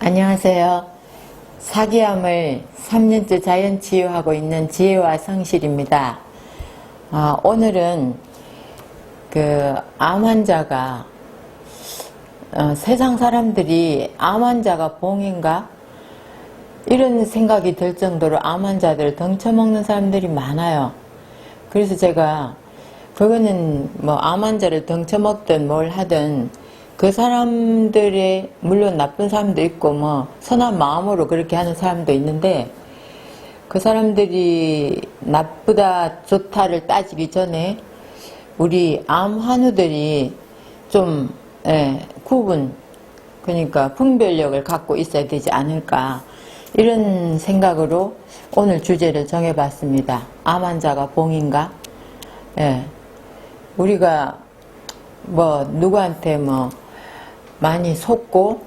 안녕하세요. 사기암을 3년째 자연치유하고 있는 지혜와 성실입니다. 오늘은 암 환자가 세상 사람들이 암 환자가 봉인가? 이런 생각이 들 정도로 암 환자들을 덩쳐먹는 사람들이 많아요. 그래서 제가 그거는 암 환자를 덩쳐먹든 뭘 하든 그 사람들의 물론 나쁜 사람도 있고 선한 마음으로 그렇게 하는 사람도 있는데 그 사람들이 나쁘다 좋다를 따지기 전에 우리 암 환우들이 좀 구분 그러니까 분별력을 갖고 있어야 되지 않을까 이런 생각으로 오늘 주제를 정해봤습니다. 암 환자가 봉인가? 우리가 누구한테 많이 속고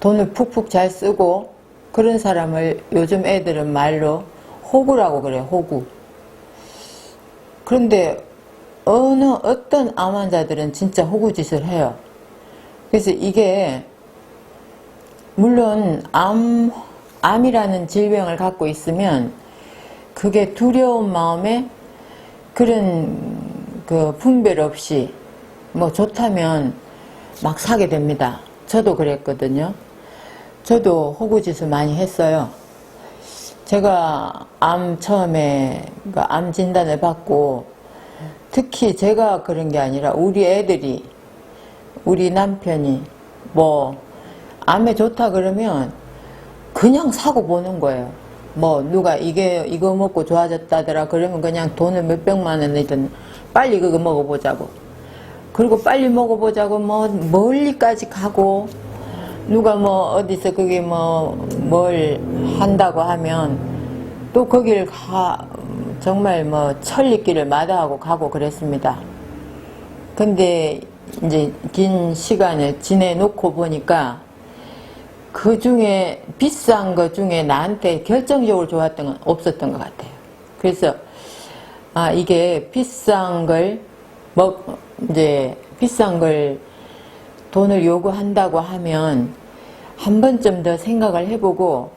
돈을 푹푹 잘 쓰고 그런 사람을 요즘 애들은 말로 호구라고 그래요. 호구. 그런데 어떤 암 환자들은 진짜 호구짓을 해요. 그래서 이게 물론 암이라는 질병을 갖고 있으면 그게 두려운 마음에 그런 분별 없이 좋다면 막 사게 됩니다. 저도 그랬거든요. 저도 호구짓을 많이 했어요. 제가 처음에 암 진단을 받고 특히 제가 그런 게 아니라 우리 애들이 우리 남편이 암에 좋다 그러면 그냥 사고 보는 거예요. 누가 이거 먹고 좋아졌다더라 그러면 그냥 돈을 몇백만 원이든 빨리 그거 먹어보자고. 그리고 빨리 먹어보자고 멀리까지 가고 누가 어디서 그게 뭘 한다고 하면 또 거길 정말 천리길을 마다하고 가고 그랬습니다. 근데 이제 긴 시간을 지내놓고 보니까 그 중에 비싼 것 중에 나한테 결정적으로 좋았던 건 없었던 것 같아요. 그래서 이게 비싼 걸 비싼 걸 돈을 요구한다고 하면 한 번쯤 더 생각을 해보고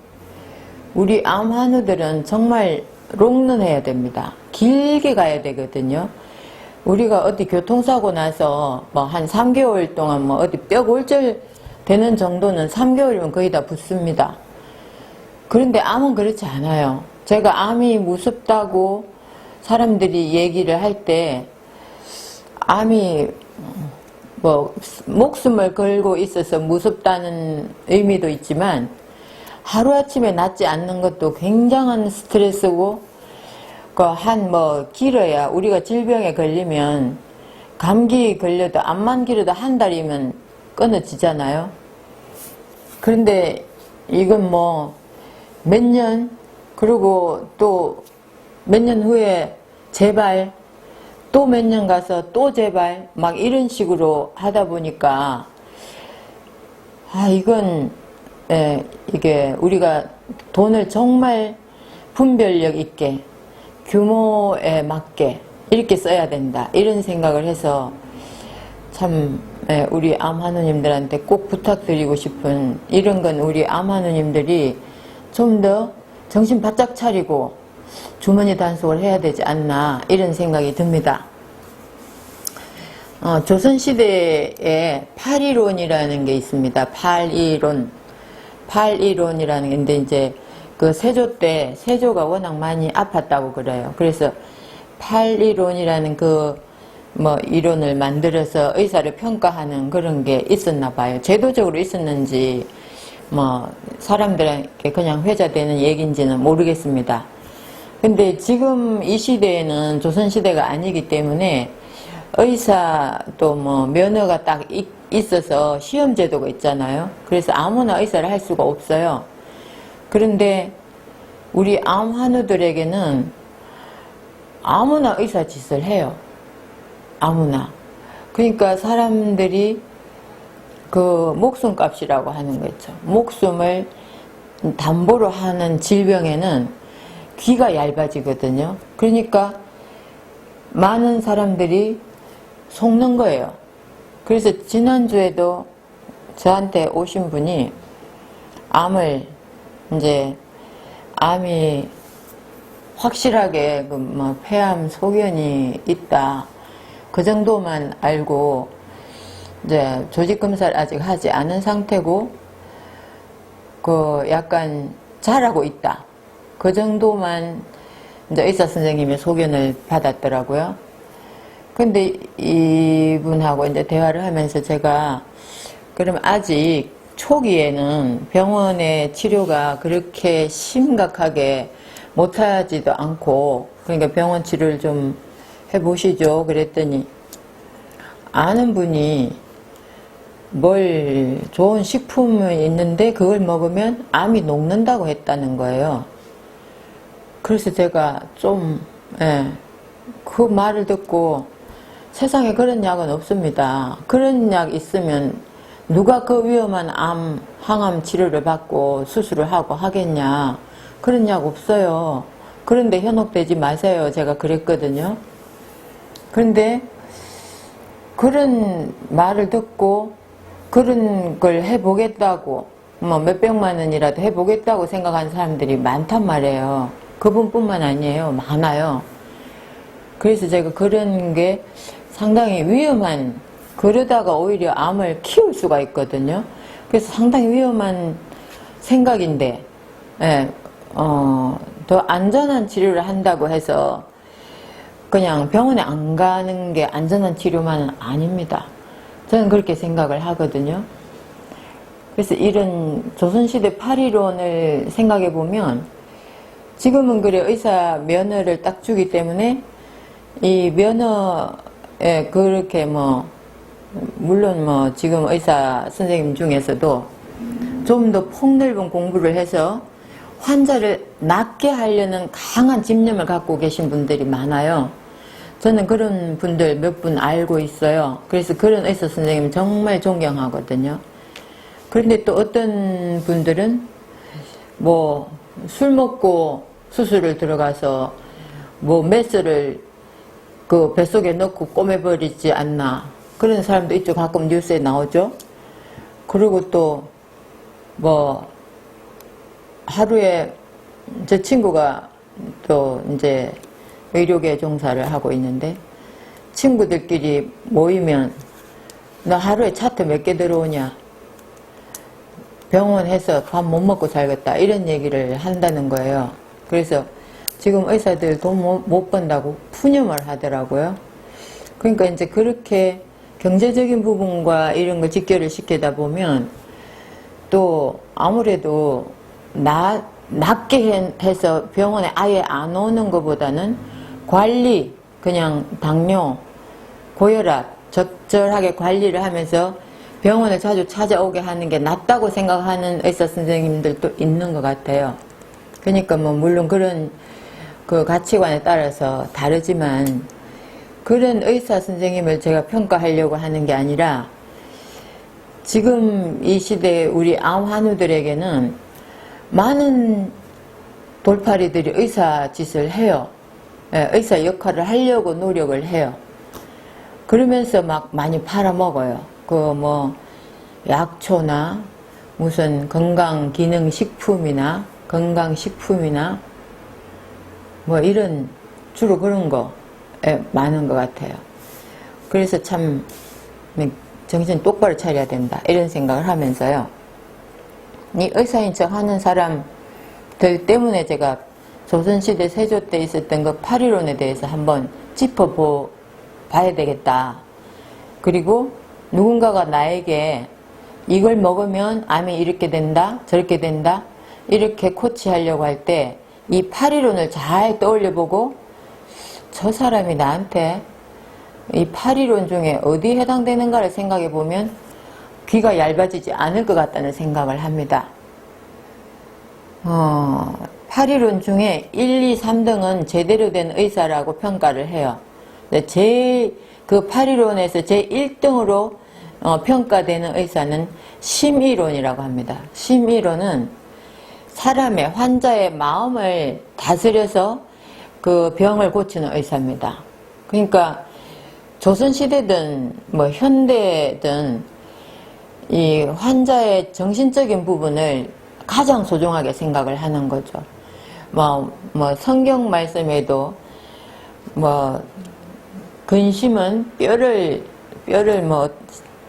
우리 암 환우들은 정말 롱런해야 됩니다. 길게 가야 되거든요. 우리가 어디 교통사고 나서 한 3개월 동안 어디 뼈 골절 되는 정도는 3개월이면 거의 다 붓습니다. 그런데 암은 그렇지 않아요. 제가 암이 무섭다고 사람들이 얘기를 할 때 암이 목숨을 걸고 있어서 무섭다는 의미도 있지만 하루아침에 낫지 않는 것도 굉장한 스트레스고 길어야 우리가 질병에 걸리면 감기 걸려도 암만 길어도 한 달이면 끊어지잖아요. 그런데 이건 몇 년 그리고 또 몇 년 후에 제발 또 몇 년 가서 또 제발 이런 식으로 하다 보니까 이건 이게 우리가 돈을 정말 분별력 있게 규모에 맞게 이렇게 써야 된다 이런 생각을 해서 참 우리 암 환우님들한테 꼭 부탁드리고 싶은 이런 건 우리 암 환우님들이 좀 더 정신 바짝 차리고 주머니 단속을 해야 되지 않나 이런 생각이 듭니다. 조선시대에 팔이론이라는 게 있습니다. 팔이론이라는 게 있는데 이제 그 세조 때 세조가 워낙 많이 아팠다고 그래요. 그래서 팔이론이라는 이론을 만들어서 의사를 평가하는 그런 게 있었나 봐요. 제도적으로 있었는지 사람들에게 그냥 회자되는 얘기인지는 모르겠습니다. 근데 지금 이 시대에는 조선시대가 아니기 때문에 의사도 면허가 딱 있어서 시험제도가 있잖아요. 그래서 아무나 의사를 할 수가 없어요. 그런데 우리 암 환우들에게는 아무나 의사 짓을 해요. 아무나. 그러니까 사람들이 목숨값이라고 하는 거 있죠. 목숨을 담보로 하는 질병에는 귀가 얇아지거든요. 그러니까 많은 사람들이 속는 거예요. 그래서 지난주에도 저한테 오신 분이 암을 이제 암이 확실하게 뭐 폐암 소견이 있다 그 정도만 알고 이제 조직 검사를 아직 하지 않은 상태고 그 약간 잘하고 있다 그 정도만 이제 의사 선생님의 소견을 받았더라고요. 근데 이분하고 이제 대화를 하면서 제가 그럼 아직 초기에는 병원의 치료가 그렇게 심각하게 못하지도 않고 그러니까 병원 치료를 좀 해보시죠 그랬더니 아는 분이 뭘 좋은 식품이 있는데 그걸 먹으면 암이 녹는다고 했다는 거예요. 그래서 제가 좀 그 말을 듣고 세상에 그런 약은 없습니다. 그런 약 있으면 누가 그 위험한 암, 항암 치료를 받고 수술을 하고 하겠냐. 그런 약 없어요. 그런데 현혹되지 마세요. 제가 그랬거든요. 그런데 그런 말을 듣고 그런 걸 해보겠다고 뭐 몇백만 원이라도 해보겠다고 생각하는 사람들이 많단 말이에요. 그분뿐만 아니에요. 많아요. 그래서 제가 그런 게 상당히 위험한 그러다가 오히려 암을 키울 수가 있거든요. 그래서 상당히 위험한 생각인데 더 안전한 치료를 한다고 해서 그냥 병원에 안 가는 게 안전한 치료만은 아닙니다. 저는 그렇게 생각을 하거든요. 그래서 이런 조선시대 8.1원을 생각해 보면 지금은 그래 의사 면허를 딱 주기 때문에 이 면허에 그렇게 뭐 물론 뭐 지금 의사 선생님 중에서도 좀 더 폭넓은 공부를 해서 환자를 낫게 하려는 강한 집념을 갖고 계신 분들이 많아요. 저는 그런 분들 몇 분 알고 있어요. 그래서 그런 의사 선생님 정말 존경하거든요. 그런데 또 어떤 분들은 뭐 술 먹고 수술을 들어가서 뭐 메스를 그 뱃속에 넣고 꼬매버리지 않나 그런 사람도 있죠. 가끔 뉴스에 나오죠. 그리고 또 뭐 하루에 제 친구가 또 이제 의료계 종사를 하고 있는데 친구들끼리 모이면 너 하루에 차트 몇 개 들어오냐 병원에서 밥 못 먹고 살겠다 이런 얘기를 한다는 거예요. 그래서 지금 의사들 돈 못 번다고 푸념을 하더라고요. 그러니까 이제 그렇게 경제적인 부분과 이런 거 직결을 시키다 보면 또 아무래도 낫게 해서 병원에 아예 안 오는 것보다는 관리, 그냥 당뇨, 고혈압 적절하게 관리를 하면서 병원을 자주 찾아오게 하는 게 낫다고 생각하는 의사 선생님들도 있는 것 같아요. 그러니까 뭐 물론 그런 그 가치관에 따라서 다르지만 그런 의사 선생님을 제가 평가하려고 하는 게 아니라 지금 이 시대에 우리 암 환우들에게는 많은 돌팔이들이 의사 짓을 해요. 의사 역할을 하려고 노력을 해요. 그러면서 막 많이 팔아먹어요. 그 뭐 약초나 무슨 건강기능식품이나 건강식품이나 뭐 이런 주로 그런 거 많은 것 같아요. 그래서 참 정신 똑바로 차려야 된다 이런 생각을 하면서요. 이 의사인 척 하는 사람들 때문에 제가 조선시대 세조 때 있었던 그 8.1원에 대해서 한번 짚어봐야 되겠다. 그리고 누군가가 나에게 이걸 먹으면 암이 이렇게 된다 저렇게 된다 이렇게 코치하려고 할 때 이 8.1원을 잘 떠올려보고 저 사람이 나한테 이 8.1원 중에 어디에 해당되는가를 생각해 보면 귀가 얇아지지 않을 것 같다는 생각을 합니다. 8.1원 중에 1, 2, 3등은 제대로 된 의사라고 평가를 해요. 그 8.1원에서 제 1등으로 평가되는 의사는 심의론이라고 합니다. 심의론은 사람의 환자의 마음을 다스려서 그 병을 고치는 의사입니다. 그러니까 조선시대든 뭐 현대든 이 환자의 정신적인 부분을 가장 소중하게 생각을 하는 거죠. 뭐 성경 말씀에도 근심은 뼈를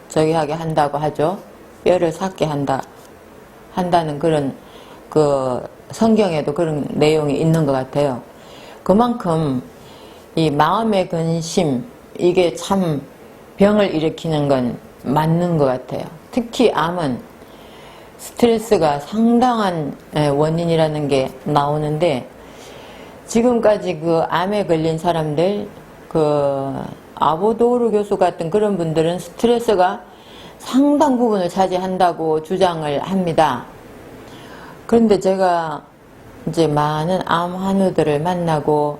저기 하게 한다고 하죠. 뼈를 삭게 한다는 그런 성경에도 그런 내용이 있는 것 같아요. 그만큼 이 마음의 근심, 이게 참 병을 일으키는 건 맞는 것 같아요. 특히 암은 스트레스가 상당한 원인이라는 게 나오는데, 지금까지 암에 걸린 사람들, 아보도르 교수 같은 그런 분들은 스트레스가 상당 부분을 차지한다고 주장을 합니다. 그런데 제가 이제 많은 암 환우들을 만나고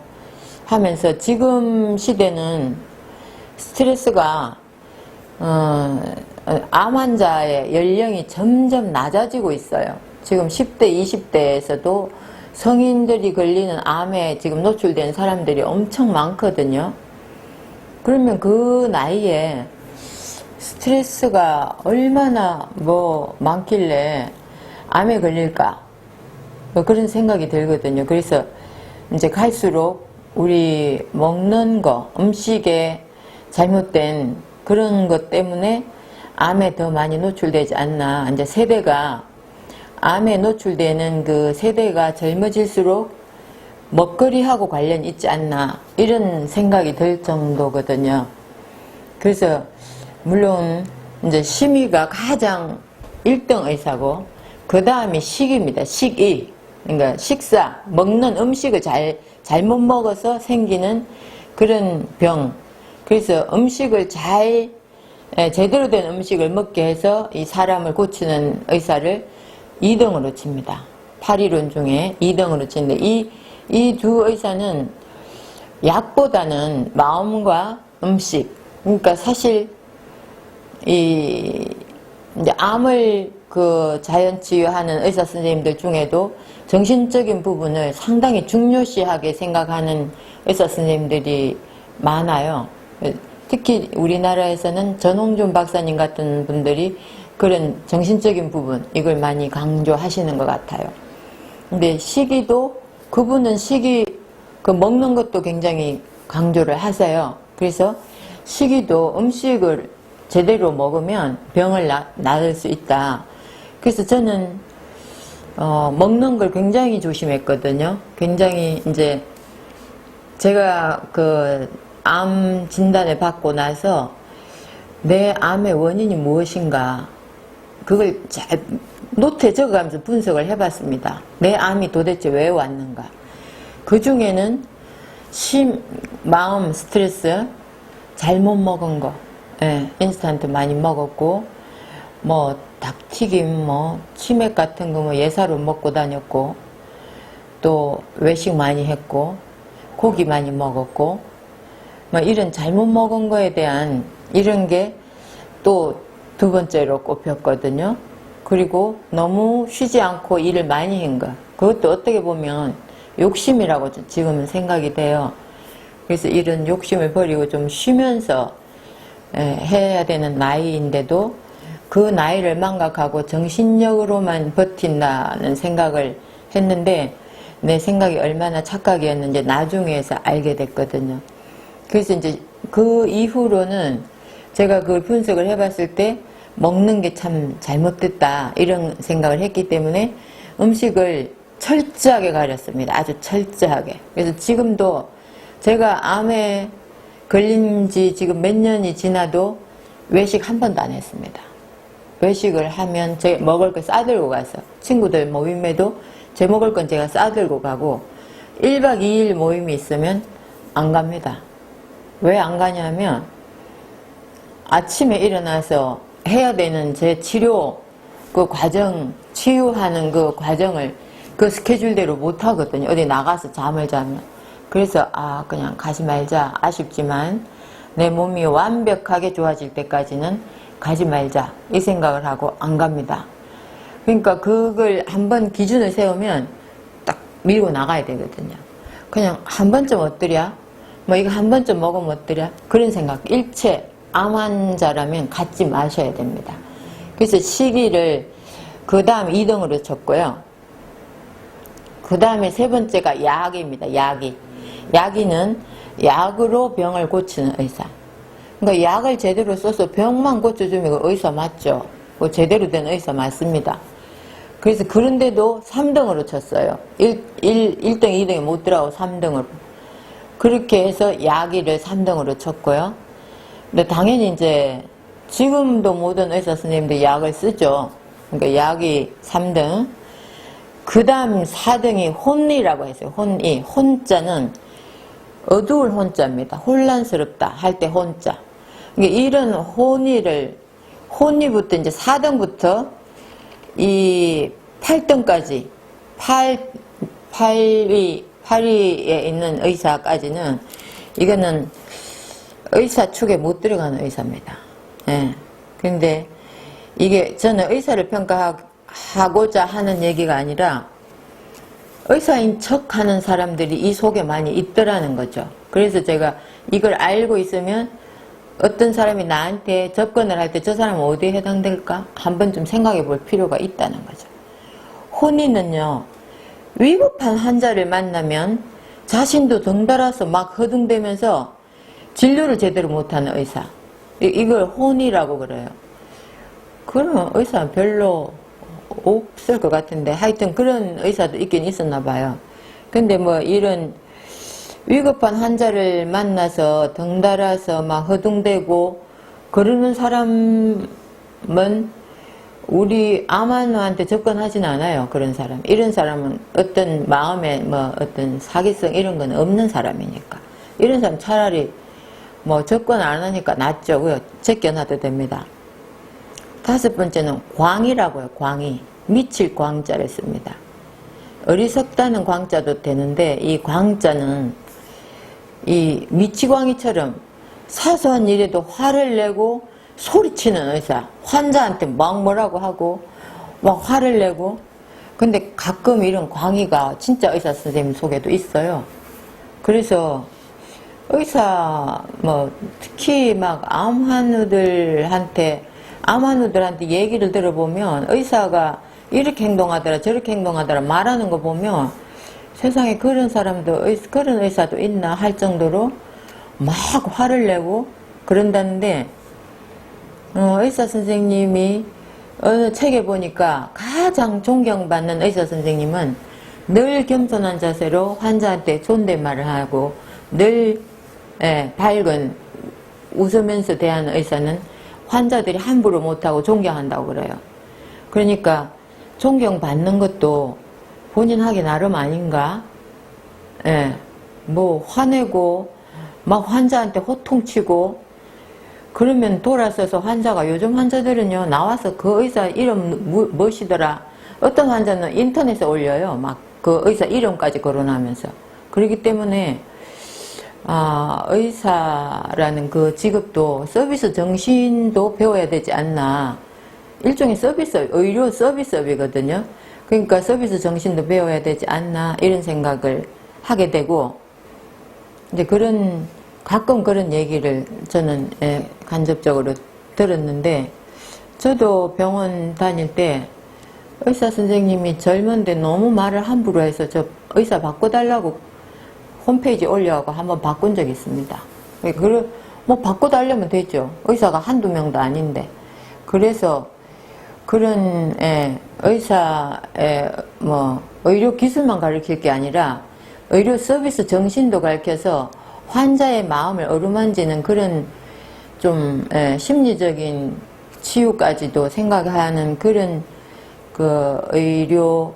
하면서 지금 시대는 스트레스가 암 환자의 연령이 점점 낮아지고 있어요. 지금 10대, 20대에서도 성인들이 걸리는 암에 지금 노출된 사람들이 엄청 많거든요. 그러면 그 나이에 스트레스가 얼마나 많길래 암에 걸릴까? 그런 생각이 들거든요. 그래서 이제 갈수록 우리 먹는 거, 음식에 잘못된 그런 것 때문에 암에 더 많이 노출되지 않나. 이제 세대가, 암에 노출되는 그 세대가 젊어질수록 먹거리하고 관련이 있지 않나. 이런 생각이 들 정도거든요. 그래서, 물론, 이제 심의가 가장 1등 의사고, 그 다음이 식입니다. 식이. 그러니까 식사, 먹는 음식을 잘못 먹어서 생기는 그런 병. 그래서 음식을 제대로 된 음식을 먹게 해서 이 사람을 고치는 의사를 2등으로 칩니다. 8일원 중에 2등으로 치는데, 이 두 의사는 약보다는 마음과 음식, 그러니까 사실 이제 암을 자연치유하는 의사 선생님들 중에도 정신적인 부분을 상당히 중요시하게 생각하는 의사 선생님들이 많아요. 특히 우리나라에서는 전홍준 박사님 같은 분들이 그런 정신적인 부분, 이걸 많이 강조하시는 것 같아요. 근데 식이도, 그분은 먹는 것도 굉장히 강조를 하세요. 그래서 식이도 음식을 제대로 먹으면 병을 낫을 수 있다. 그래서 저는 먹는 걸 굉장히 조심했거든요. 굉장히 이제 제가 암 진단을 받고 나서 내 암의 원인이 무엇인가, 그걸 잘 노트에 적어가면서 분석을 해봤습니다. 내 암이 도대체 왜 왔는가. 그 중에는 마음 스트레스, 잘못 먹은 거, 인스턴트 많이 먹었고, 닭튀김, 치맥 같은 거 예사로 먹고 다녔고, 또 외식 많이 했고, 고기 많이 먹었고, 이런 잘못 먹은 거에 대한 이런 게 또 두 번째로 꼽혔거든요. 그리고 너무 쉬지 않고 일을 많이 한 거. 그것도 어떻게 보면 욕심이라고 지금은 생각이 돼요. 그래서 이런 욕심을 버리고 좀 쉬면서 해야 되는 나이인데도 그 나이를 망각하고 정신력으로만 버틴다는 생각을 했는데, 내 생각이 얼마나 착각이었는지 나중에서 알게 됐거든요. 그래서 이제 그 이후로는 제가 그걸 분석을 해봤을 때 먹는 게 참 잘못됐다, 이런 생각을 했기 때문에 음식을 철저하게 가렸습니다. 아주 철저하게. 그래서 지금도 제가 암에 걸린 지 지금 몇 년이 지나도 외식 한 번도 안 했습니다. 외식을 하면 제 먹을 거 싸들고 가서, 친구들 모임에도 제 먹을 건 제가 싸들고 가고, 1박 2일 모임이 있으면 안 갑니다. 왜 안 가냐면 아침에 일어나서 해야 되는 제 치료 치유하는 그 과정을 그 스케줄대로 못 하거든요. 어디 나가서 잠을 자면. 그래서 그냥 가지 말자. 아쉽지만 내 몸이 완벽하게 좋아질 때까지는 가지 말자, 이 생각을 하고 안 갑니다. 그러니까 그걸 한번 기준을 세우면 딱 밀고 나가야 되거든요. 그냥 한 번쯤 어떠랴? 이거 한 번쯤 먹으면 어떠랴? 그런 생각, 일체 암 환자라면 갖지 마셔야 됩니다. 그래서 시기를 그 다음 2등으로 쳤고요. 그 다음에 세 번째가 야기입니다. 야기. 야기는 약으로 병을 고치는 의사. 그러니까 약을 제대로 써서 병만 고쳐주면 그 의사 맞죠. 그 제대로 된 의사 맞습니다. 그래서 그런데도 3등으로 쳤어요. 1등, 2등에 못 들어가고 3등으로. 그렇게 해서 야기를 3등으로 쳤고요. 근데 당연히 이제 지금도 모든 의사 선생님들이 약을 쓰죠. 그러니까 약이 3등. 그 다음 4등이 혼리라고 했어요. 혼리. 혼자는 어두울 혼자입니다. 혼란스럽다 할 때 혼자. 그러니까 이런 혼리부터 이제 4등부터 이 8등까지 8위에 있는 의사까지는 이거는 의사 축에 못 들어가는 의사입니다. 예. 근데 이게 저는 의사를 평가하고자 하는 얘기가 아니라 의사인 척 하는 사람들이 이 속에 많이 있더라는 거죠. 그래서 제가 이걸 알고 있으면 어떤 사람이 나한테 접근을 할 때 저 사람은 어디에 해당될까? 한번 좀 생각해 볼 필요가 있다는 거죠. 혼인은요, 위급한 환자를 만나면 자신도 덩달아서 막 허둥대면서 진료를 제대로 못하는 의사. 이걸 혼이라고 그래요. 그런 의사는 별로 없을 것 같은데 하여튼 그런 의사도 있긴 있었나 봐요. 근데 뭐 이런 위급한 환자를 만나서 덩달아서 막 허둥대고 그러는 사람은 우리 암환자한테 접근하진 않아요. 그런 사람. 이런 사람은 어떤 마음에 뭐 어떤 사기성 이런 건 없는 사람이니까. 이런 사람 차라리 뭐 접근 안 하니까 낫죠. 제껴놔도 됩니다. 5번째는 광이라고요. 광이. 미칠 광자를 씁니다. 어리석다는 광자도 되는데 이 광자는 이 미치광이처럼 사소한 일에도 화를 내고 소리치는 의사. 환자한테 막 뭐라고 하고 막 화를 내고. 근데 가끔 이런 광의가 진짜 의사 선생님 속에도 있어요. 그래서 의사 뭐 특히 막 암환우들한테 얘기를 들어보면 의사가 이렇게 행동하더라 저렇게 행동하더라 말하는 거 보면 세상에 그런 사람도 그런 의사도 있나 할 정도로 막 화를 내고 그런다는데 의사 선생님이 어느 책에 보니까 가장 존경받는 의사 선생님은 늘 겸손한 자세로 환자한테 존댓말을 하고 늘 밝은 웃으면서 대하는 의사는 환자들이 함부로 못하고 존경한다고 그래요. 그러니까 존경받는 것도 본인 하기 나름 아닌가? 뭐 화내고 막 환자한테 호통치고 그러면 돌아서서 환자가 요즘 환자들은요 나와서 그 의사 이름 무엇이더라 어떤 환자는 인터넷에 올려요. 막 그 의사 이름까지 거론하면서. 그렇기 때문에 의사라는 그 직업도 서비스 정신도 배워야 되지 않나. 일종의 의료 서비스업이거든요. 그러니까 서비스 정신도 배워야 되지 않나 이런 생각을 하게 되고 이제 가끔 그런 얘기를 저는 간접적으로 들었는데 저도 병원 다닐 때 의사 선생님이 젊은데 너무 말을 함부로 해서 저 의사 바꿔달라고 홈페이지 올려갖고 한번 바꾼 적이 있습니다. 뭐 바꿔달라면 되죠. 의사가 한두 명도 아닌데. 그래서 그런 의사의 뭐 의료 기술만 가르칠 게 아니라 의료 서비스 정신도 가르쳐서 환자의 마음을 어루만지는 그런 좀 심리적인 치유까지도 생각하는 그런 그 의료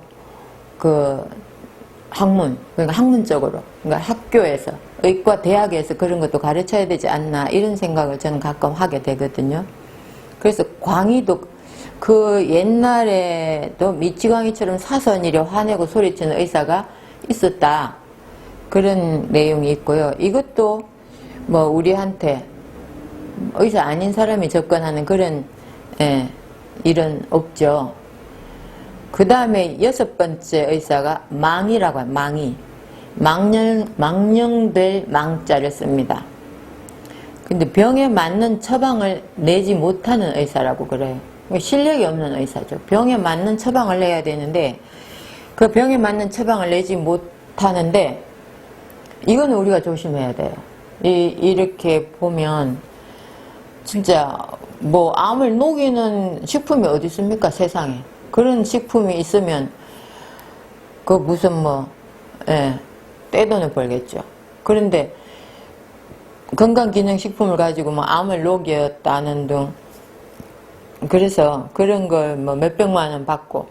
학문, 그러니까 학문적으로, 그러니까 학교에서, 의과 대학에서 그런 것도 가르쳐야 되지 않나 이런 생각을 저는 가끔 하게 되거든요. 그래서 광의도 그 옛날에도 미치광이처럼 사소한 일에 화내고 소리치는 의사가 있었다. 그런 내용이 있고요. 이것도 뭐 우리한테 의사 아닌 사람이 접근하는 그런 일은 없죠. 그 다음에 6번째 의사가 망이라고 해요. 망이. 망령될 망자를 씁니다. 근데 병에 맞는 처방을 내지 못하는 의사라고 그래요. 실력이 없는 의사죠. 병에 맞는 처방을 내야 되는데 그 병에 맞는 처방을 내지 못하는데 이건 우리가 조심해야 돼요. 이렇게 보면 진짜 뭐 암을 녹이는 식품이 어디 있습니까, 세상에. 그런 식품이 있으면 그 무슨 뭐 떼돈을 벌겠죠. 그런데 건강기능식품을 가지고 뭐 암을 녹였다는 등 그래서 그런 걸 뭐 몇백만 원 받고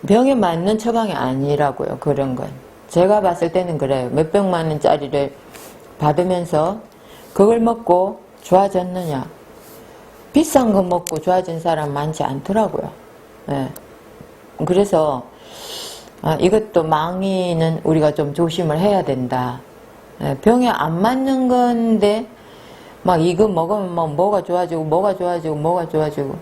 병에 맞는 처방이 아니라고요. 그런 건 제가 봤을 때는 그래요. 몇백만 원짜리를 받으면서 그걸 먹고 좋아졌느냐, 비싼 거 먹고 좋아진 사람 많지 않더라고요. 그래서 이것도 망이는 우리가 좀 조심을 해야 된다. 병에 안 맞는 건데 막 이거 먹으면 막 뭐가 좋아지고 뭐가 좋아지고 뭐가 좋아지고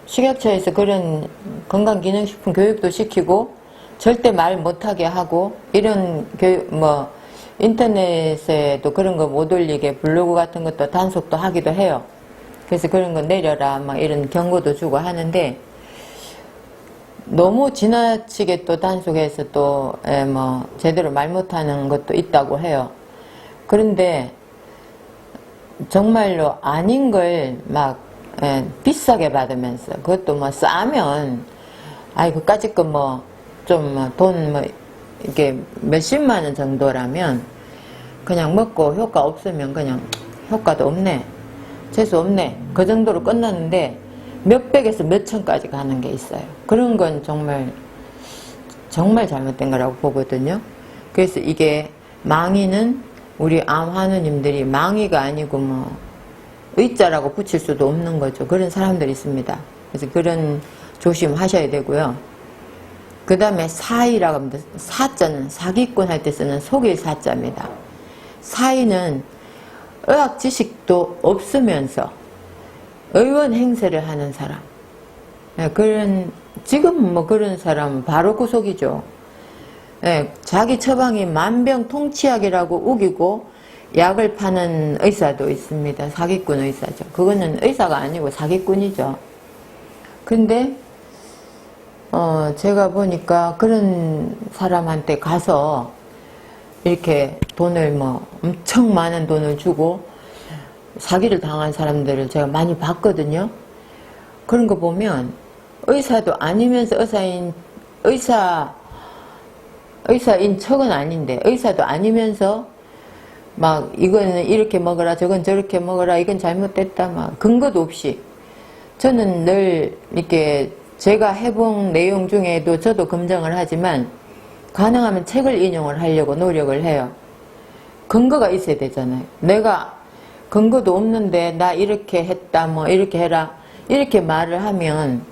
식약처에서 그런 건강기능식품 교육도 시키고 절대 말 못하게 하고 이런 교육 뭐 인터넷에도 그런 거 못 올리게 블로그 같은 것도 단속도 하기도 해요. 그래서 그런 거 내려라 막 이런 경고도 주고 하는데 너무 지나치게 또 단속해서 또 뭐 제대로 말 못하는 것도 있다고 해요. 그런데 정말로 아닌 걸 막 비싸게 받으면서 그것도 뭐 싸면 그까짓 거 뭐 좀 돈 뭐 이렇게 몇십만 원 정도라면 그냥 먹고 효과 없으면 그냥 효과도 없네, 재수 없네, 그 정도로 끝났는데 몇백에서 몇천까지 가는 게 있어요. 그런 건 정말 잘못된 거라고 보거든요. 그래서 이게 망이는 우리 암 환우님들이 망이가 아니고 뭐 의자라고 붙일 수도 없는 거죠. 그런 사람들이 있습니다. 그래서 그런 조심하셔야 되고요. 그 다음에 사의라고 합니다. 사자는 사기꾼 할 때 쓰는 속일 사자입니다. 사의는 의학 지식도 없으면서 의원 행세를 하는 사람. 지금 뭐 그런 사람은 바로 구속이죠. 자기 처방이 만병통치약이라고 우기고 약을 파는 의사도 있습니다. 사기꾼 의사죠. 그거는 의사가 아니고 사기꾼이죠. 근데 제가 보니까 그런 사람한테 가서 이렇게 돈을 뭐 엄청 많은 돈을 주고 사기를 당한 사람들을 제가 많이 봤거든요. 그런 거 보면 의사도 아니면서 의사인 척은 아닌데 의사도 아니면서 막 이거는 이렇게 먹어라 저건 저렇게 먹어라 이건 잘못됐다 막 근거도 없이 저는 늘 이렇게 제가 해본 내용 중에도 저도 검증을 하지만 가능하면 책을 인용을 하려고 노력을 해요. 근거가 있어야 되잖아요. 내가 근거도 없는데 나 이렇게 했다 뭐 이렇게 해라 이렇게 말을 하면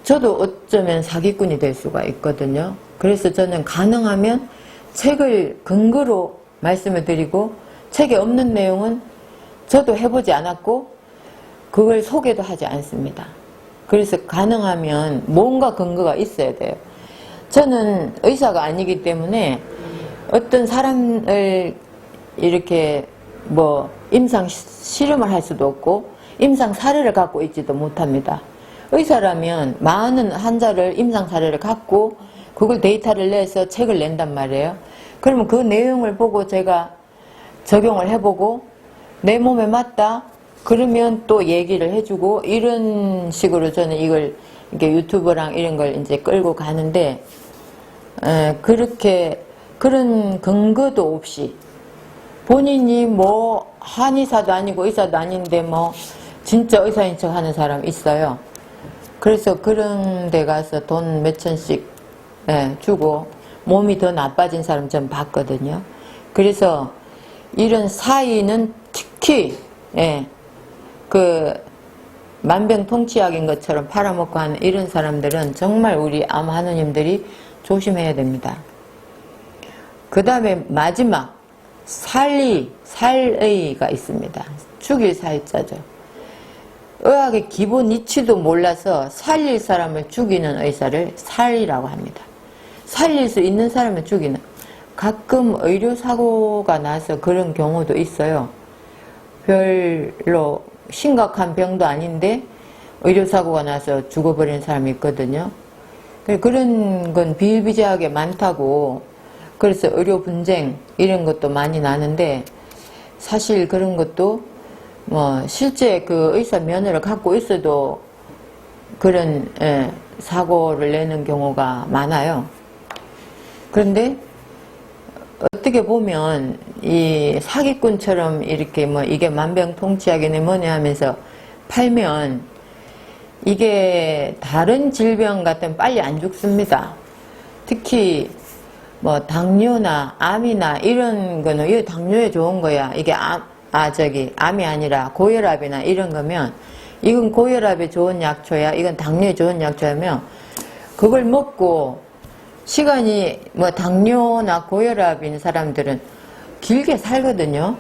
저도 어쩌면 사기꾼이 될 수가 있거든요. 그래서 저는 가능하면 책을 근거로 말씀을 드리고 책에 없는 내용은 저도 해보지 않았고 그걸 소개도 하지 않습니다. 그래서 가능하면 뭔가 근거가 있어야 돼요. 저는 의사가 아니기 때문에 어떤 사람을 이렇게 뭐 임상 실험을 할 수도 없고 임상 사례를 갖고 있지도 못합니다. 의사라면 많은 환자를 임상 사례를 갖고 그걸 데이터를 내서 책을 낸단 말이에요. 그러면 그 내용을 보고 제가 적용을 해보고 내 몸에 맞다 그러면 또 얘기를 해주고 이런 식으로 저는 이걸 이렇게 유튜브랑 이런 걸 이제 끌고 가는데 그렇게 그런 근거도 없이 본인이 뭐 한의사도 아니고 의사도 아닌데 뭐 진짜 의사인 척 하는 사람 있어요. 그래서 그런 데 가서 돈 몇천씩 주고 몸이 더 나빠진 사람 좀 봤거든요. 그래서 이런 사의는 특히 그 만병통치약인 것처럼 팔아먹고 하는 이런 사람들은 정말 우리 암 환우님들이 조심해야 됩니다. 그 다음에 마지막 살의가 있습니다. 죽일 살자죠. 의학의 기본 이치도 몰라서 살릴 사람을 죽이는 의사를 살이라고 합니다. 살릴 수 있는 사람을 죽이는. 가끔 의료사고가 나서 그런 경우도 있어요. 별로 심각한 병도 아닌데 의료사고가 나서 죽어버리는 사람이 있거든요. 그런 건 비일비재하게 많다고. 그래서 의료 분쟁 이런 것도 많이 나는데, 사실 그런 것도 뭐 실제 그 의사 면허를 갖고 있어도 그런 사고를 내는 경우가 많아요. 그런데 어떻게 보면 이 사기꾼처럼 이렇게 뭐 이게 만병통치약이네 뭐네 하면서 팔면 이게 다른 질병 같으면 빨리 안 죽습니다. 특히 뭐 당뇨나 암이나 이런 거는 이거 당뇨에 좋은 거야. 이게 암이 아니라 고혈압이나 이런 거면 이건 고혈압에 좋은 약초야. 이건 당뇨에 좋은 약초야면 그걸 먹고 시간이 뭐 당뇨나 고혈압인 사람들은 길게 살거든요.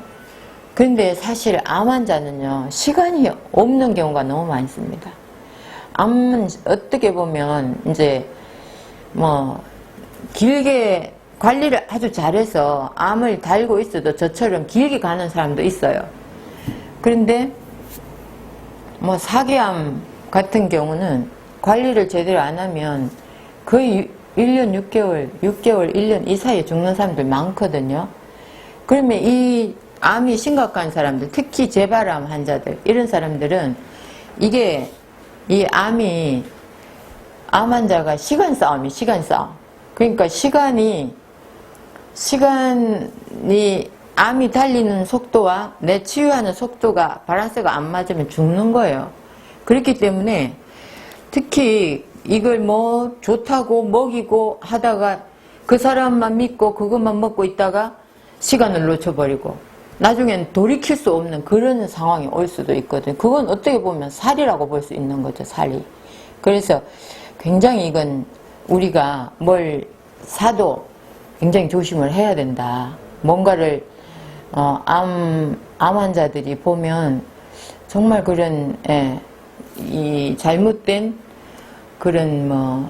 그런데 사실 암 환자는요, 시간이 없는 경우가 너무 많습니다. 암은 어떻게 보면 이제 뭐 길게 관리를 아주 잘해서 암을 달고 있어도 저처럼 길게 가는 사람도 있어요. 그런데 뭐 사기암 같은 경우는 관리를 제대로 안 하면 거의 1년 6개월, 1년 이 사이에 죽는 사람들 많거든요. 그러면 이 암이 심각한 사람들, 특히 재발암 환자들, 이런 사람들은 이게 이 암 환자가 시간 싸움. 그러니까 시간이 암이 달리는 속도와 내 치유하는 속도가 밸런스가 안 맞으면 죽는 거예요. 그렇기 때문에 특히 이걸 뭐 좋다고 먹이고 하다가 그 사람만 믿고 그것만 먹고 있다가 시간을 놓쳐버리고 나중엔 돌이킬 수 없는 그런 상황이 올 수도 있거든요. 그건 어떻게 보면 살이라고 볼 수 있는 거죠, 살이. 그래서 굉장히 이건 우리가 뭘 사도 굉장히 조심을 해야 된다. 뭔가를 암 환자들이 보면 정말 그런 이 잘못된 그런 뭐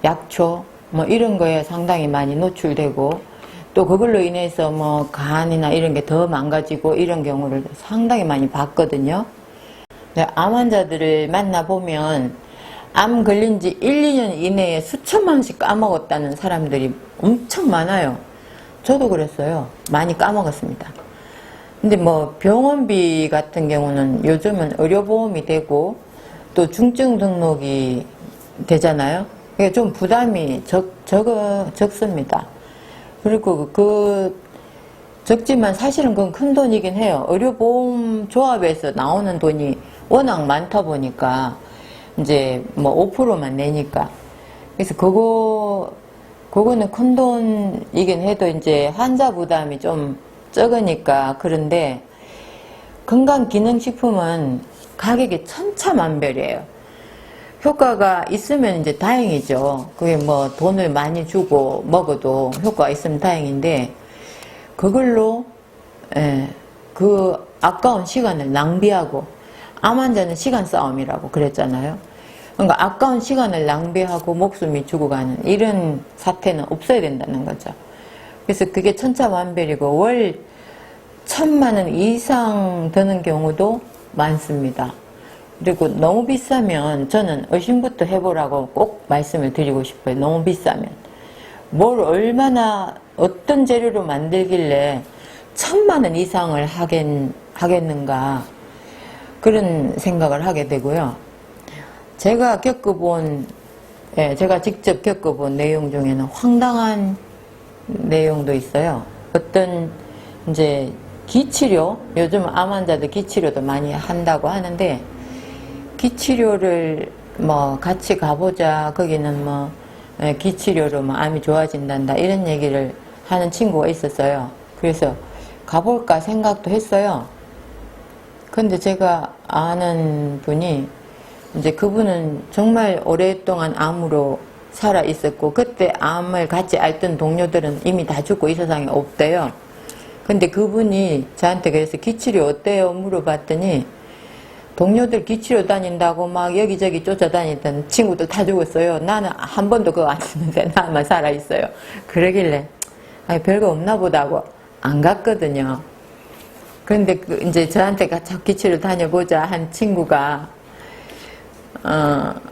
약초 뭐 이런 거에 상당히 많이 노출되고 또 그걸로 인해서 뭐 간이나 이런 게 더 망가지고 이런 경우를 상당히 많이 봤거든요. 암 환자들을 만나보면 암 걸린 지 1, 2년 이내에 수천만 원씩 까먹었다는 사람들이 엄청 많아요. 저도 그랬어요. 많이 까먹었습니다. 근데 뭐 병원비 같은 경우는 요즘은 의료보험이 되고 또 중증 등록이 되잖아요. 그게 좀 부담이 적습니다. 그리고 적지만 사실은 그건 큰 돈이긴 해요. 의료보험 조합에서 나오는 돈이 워낙 많다 보니까 이제 뭐 5%만 내니까. 그래서 그거는 큰 돈이긴 해도 이제 환자 부담이 좀 적으니까. 그런데 건강기능식품은 가격이 천차만별이에요. 효과가 있으면 이제 다행이죠. 그게 뭐 돈을 많이 주고 먹어도 효과가 있으면 다행인데, 그걸로, 그 아까운 시간을 낭비하고, 암 환자는 시간 싸움이라고 그랬잖아요. 그러니까 아까운 시간을 낭비하고 목숨이 죽어가는 이런 사태는 없어야 된다는 거죠. 그래서 그게 천차만별이고 월 1,000만 원 이상 드는 경우도 많습니다. 그리고 너무 비싸면 저는 의심부터 해보라고 꼭 말씀을 드리고 싶어요. 너무 비싸면. 뭘 얼마나 어떤 재료로 만들길래 1,000만 원 이상을 하겠는가 그런 생각을 하게 되고요. 제가 직접 겪어본 내용 중에는 황당한 내용도 있어요. 어떤 이제 기치료, 요즘 암 환자들 기치료도 많이 한다고 하는데, 기치료를 뭐 같이 가보자. 거기는 뭐 기치료로 뭐 암이 좋아진단다. 이런 얘기를 하는 친구가 있었어요. 그래서 가볼까 생각도 했어요. 근데 제가 아는 분이 이제 그분은 정말 오랫동안 암으로 살아 있었고, 그때 암을 같이 앓던 동료들은 이미 다 죽고 이 세상에 없대요. 근데 그분이 저한테 그래서 기치료 어때요? 물어봤더니 동료들 기치료 다닌다고 막 여기저기 쫓아다니던 친구들 다 죽었어요. 나는 한 번도 그거 안 했는데 나만 살아있어요. 그러길래 별거 없나 보다 하고 안 갔거든요. 그런데 이제 저한테 기치료 다녀보자 한 친구가,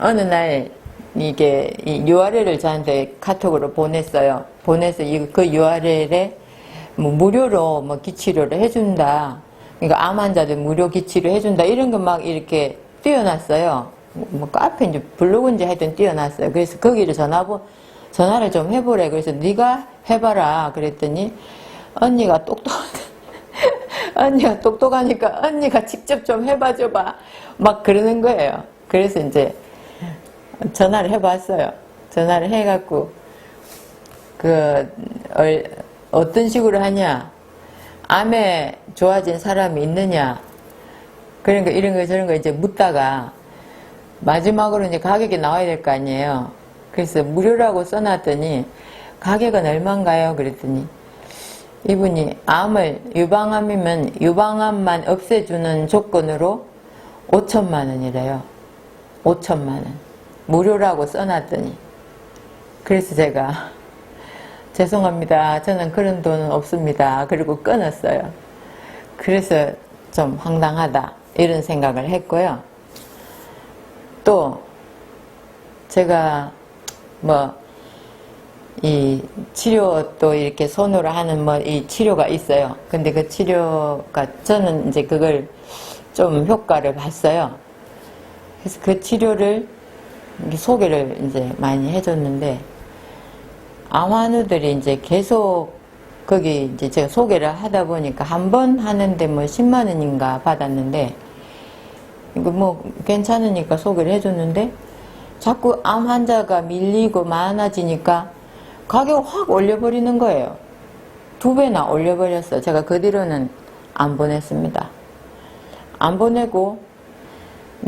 어느 날 이게 이 URL을 저한테 카톡으로 보냈어요. 보내서 그 URL에 뭐 무료로 뭐 기치료를 해준다. 그러니까 암 환자들 무료 기치료 해준다. 이런 거 막 이렇게 띄워놨어요. 뭐 카페인지 블로그인지 하여튼 띄워놨어요. 그래서 거기를 전화를 좀 해보래. 그래서 네가 해봐라. 그랬더니 언니가 언니가 똑똑하니까 언니가 직접 좀 해봐줘봐. 막 그러는 거예요. 그래서 이제 전화를 해봤어요. 전화를 해갖고 어떤 식으로 하냐, 암에 좋아진 사람이 있느냐, 그러니까 이런 거 저런 거 이제 묻다가 마지막으로 이제 가격이 나와야 될 거 아니에요. 그래서 무료라고 써놨더니 가격은 얼마인가요? 그랬더니 이분이 유방암이면 유방암만 없애주는 조건으로 5천만 원이래요. 5천만 원. 무료라고 써놨더니. 그래서 제가 죄송합니다. 저는 그런 돈은 없습니다. 그리고 끊었어요. 그래서 좀 황당하다. 이런 생각을 했고요. 또 제가 이 치료 또 이렇게 손으로 하는 이 치료가 있어요. 근데 그 치료가 저는 이제 그걸 좀 효과를 봤어요. 그래서 그 치료를 소개를 이제 많이 해줬는데, 암환우들이 이제 계속 거기 이제 제가 소개를 하다 보니까 한 번 하는데 10만 원인가 받았는데, 이거 괜찮으니까 소개를 해줬는데, 자꾸 암 환자가 밀리고 많아지니까 가격 확 올려버리는 거예요. 2배나 올려버렸어요. 제가 그 뒤로는 안 보냈습니다. 안 보내고,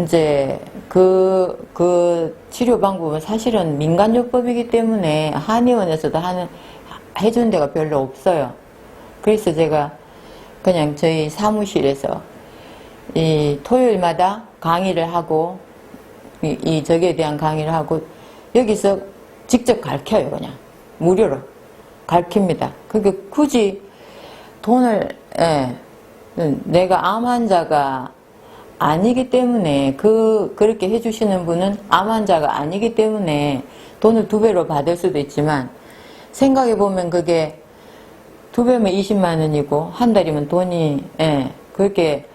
이제 그 치료 방법은 사실은 민간요법이기 때문에 한의원에서도 해준 데가 별로 없어요. 그래서 제가 그냥 저희 사무실에서 이 토요일마다 강의를 하고, 저기에 대한 강의를 하고, 여기서 직접 가르쳐요. 그냥 무료로 가르칩니다. 그게 굳이 돈을, 내가 암 환자가 아니기 때문에, 그렇게 해주시는 분은 암 환자가 아니기 때문에 돈을 2배로 받을 수도 있지만, 생각해보면 그게 2배면 20만 원이고, 한 달이면 돈이, 그렇게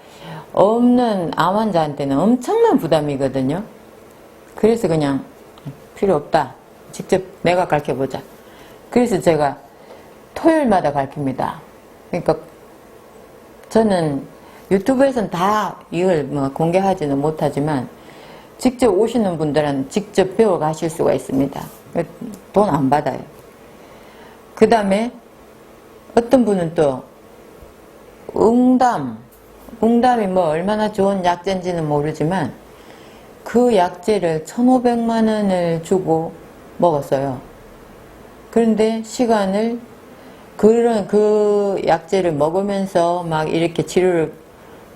없는 암 환자한테는 엄청난 부담이거든요. 그래서 그냥 필요 없다. 직접 내가 가르쳐보자. 그래서 제가 토요일마다 가르칩니다. 그러니까 저는 유튜브에서는 다 이걸 공개하지는 못하지만 직접 오시는 분들은 직접 배워 가실 수가 있습니다. 돈 안 받아요. 그 다음에 어떤 분은 또 웅담이 얼마나 좋은 약재인지는 모르지만 그 약재를 1,500만 원을 주고 먹었어요. 그런데 시간을 그 약재를 먹으면서 막 이렇게 치료를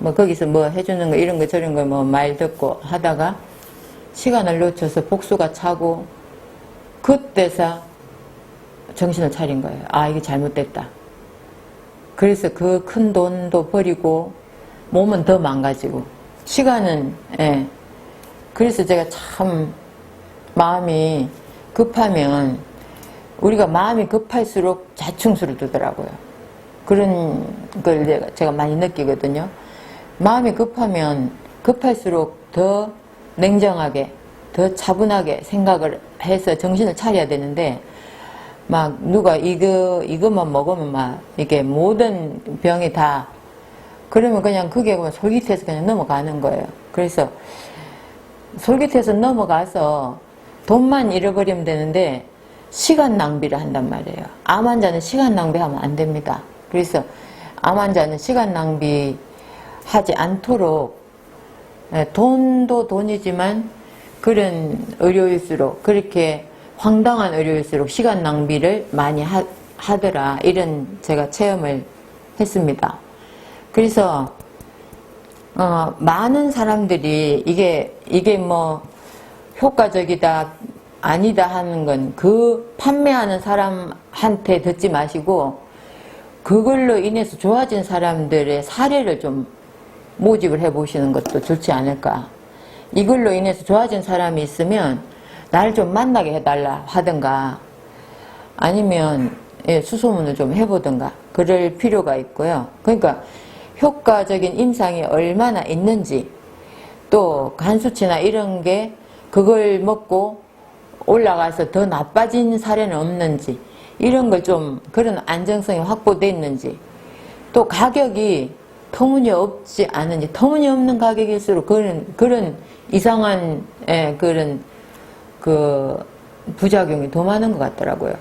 거기서 해주는 거 이런 거 저런 거 말 듣고 하다가 시간을 놓쳐서 복수가 차고, 그때서 정신을 차린 거예요. 아, 이게 잘못됐다. 그래서 그 큰 돈도 버리고 몸은 더 망가지고 시간은, 그래서 제가 참 마음이 급하면, 우리가 마음이 급할수록 자충수를 두더라고요. 그런 걸 제가 많이 느끼거든요. 마음이 급할수록 더 냉정하게, 더 차분하게 생각을 해서 정신을 차려야 되는데, 막 누가 이것만 먹으면 이게 모든 병이 다, 그러면 그냥 그게 솔깃해서 그냥 넘어가는 거예요. 그래서 솔깃해서 넘어가서 돈만 잃어버리면 되는데 시간 낭비를 한단 말이에요. 암 환자는 시간 낭비하면 안 됩니다. 그래서 암 환자는 시간 낭비하지 않도록, 돈도 돈이지만 그런 의료일수록, 그렇게 황당한 의료일수록 시간 낭비를 많이 하더라. 이런 제가 체험을 했습니다. 그래서 많은 사람들이 이게 효과적이다 아니다 하는 건 그 판매하는 사람한테 듣지 마시고 그걸로 인해서 좋아진 사람들의 사례를 좀 모집을 해보시는 것도 좋지 않을까. 이걸로 인해서 좋아진 사람이 있으면 나를 좀 만나게 해달라 하든가, 아니면 수소문을 좀 해보든가 그럴 필요가 있고요. 그러니까 효과적인 임상이 얼마나 있는지, 또 간 수치나 이런 게 그걸 먹고 올라가서 더 나빠진 사례는 없는지, 이런 걸 좀, 그런 안정성이 확보되어 있는지, 또 가격이 터무니없지 않은지, 터무니없는 가격일수록 그런 이상한 그런 부작용이 더 많은 것 같더라고요.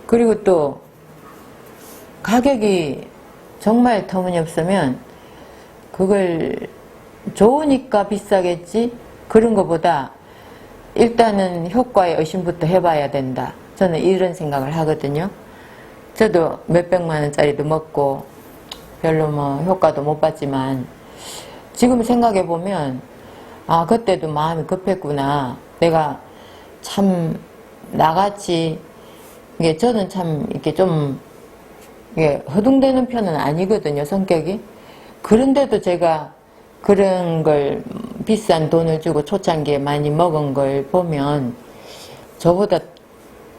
그리고 또 가격이 정말 터무니없으면 그걸 좋으니까 비싸겠지, 그런 것보다 일단은 효과에 의심부터 해봐야 된다. 저는 이런 생각을 하거든요. 저도 몇백만 원짜리도 먹고 별로 뭐 효과도 못 봤지만, 지금 생각해보면 아, 그때도 마음이 급했구나. 내가 참 나같이, 이게 저는 참 이렇게 좀 이게 허둥대는 편은 아니거든요, 성격이. 그런데도 제가 그런 걸 비싼 돈을 주고 초창기에 많이 먹은 걸 보면 저보다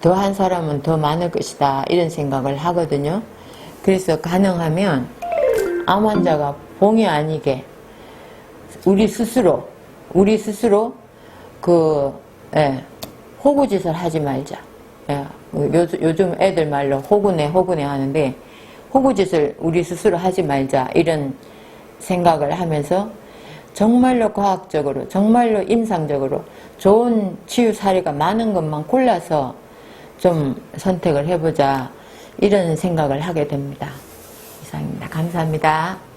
더 한 사람은 더 많을 것이다, 이런 생각을 하거든요. 그래서 가능하면 암 환자가 봉이 아니게 우리 스스로 호구짓을 하지 말자. 요즘 애들 말로 호구네 하는데, 호구짓을 우리 스스로 하지 말자, 이런 생각을 하면서 정말로 과학적으로, 정말로 임상적으로 좋은 치유 사례가 많은 것만 골라서 좀 선택을 해보자, 이런 생각을 하게 됩니다. 이상입니다. 감사합니다.